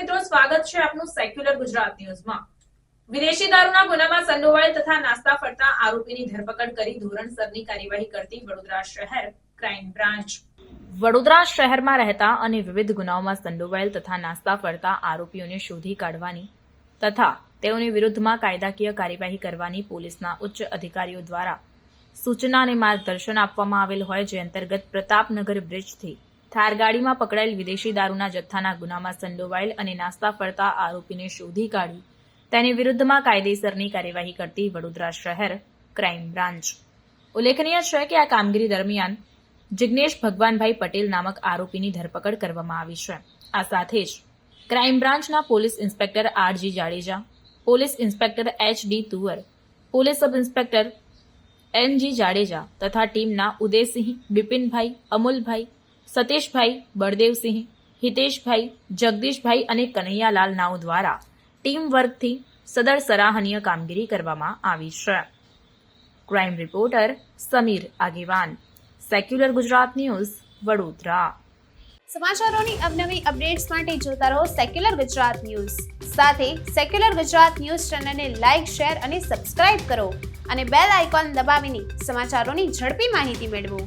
મિત્રો, સ્વાગત છે આપનું સેક્યુલર ગુજરાત ન્યૂઝમાં। વિદેશી દારૂના ગુનામાં સંડોવાયેલ તથા નાસ્તા ફરતા આરોપીની ધરપકડ કરી ધોરણસરની કાર્યવાહી કરતી વડોદરા શહેર ક્રાઇમ બ્રાન્ચ। વડોદરા શહેરમાં રહેતા અને વિવિધ ગુનાઓમાં સંડોવાયેલ તથા નાસ્તા ફરતા આરોપીઓને શોધી કાઢવાની તથા તેઓની વિરુદ્ધમાં કાયદાકીય કાર્યવાહી કરવાની પોલીસના ઉચ્ચ અધિકારીઓ દ્વારા સૂચના અને માર્ગદર્શન આપવામાં આવેલ હોય, જે અંતર્ગત પ્રતાપનગર બ્રિજથી થાર ગાડીમાં પકડાયેલ વિદેશી દારૂના જથ્થાના ગુનામાં સંડોવાયેલ અને નાસ્તા ફરતા આરોપીને શોધી કાઢી તેની વિરુદ્ધમાં કાયદેસરની કાર્યવાહી કરતી વડોદરા શહેર ક્રાઇમ બ્રાન્ચ। ઉલ્લેખનીય છે કે આ કામગીરી દરમિયાન જિગ્નેશ ભગવાનભાઈ પટેલ નામક આરોપીની ધરપકડ કરવામાં આવી છે। આ સાથે જ ક્રાઇમ બ્રાન્ચના police inspector RG Jadeja, police inspector HD Tuvar, police sub inspector NG Jadeja તથા ટીમના ઉદયસિંહ, બિપિનભાઈ, અમુલભાઈ, સતીશભાઈ, બળદેવસિંહ, હિતેશભાઈ, જગદીશભાઈ અને કનૈયાલાલ નાવ દ્વારા ટીમ વર્કથી સદર સરાહનીય કામગીરી કરવામાં આવી છે। ક્રાઇમ રિપોર્ટર સમીર આગેવાન, સેક્યુલર ગુજરાત ન્યૂઝ, વડોદરા। સમાચારોની અવનવી અપડેટ્સ માટે જોતા રહો સેક્યુલર ગુજરાત ન્યૂઝ। સાથે સેક્યુલર ગુજરાત ન્યૂઝ ચેનલને લાઇક, શેર અને સબસ્ક્રાઇબ કરો અને બેલ આઇકોન દબાવીને સમાચારોની ઝડપી માહિતી મેળવો।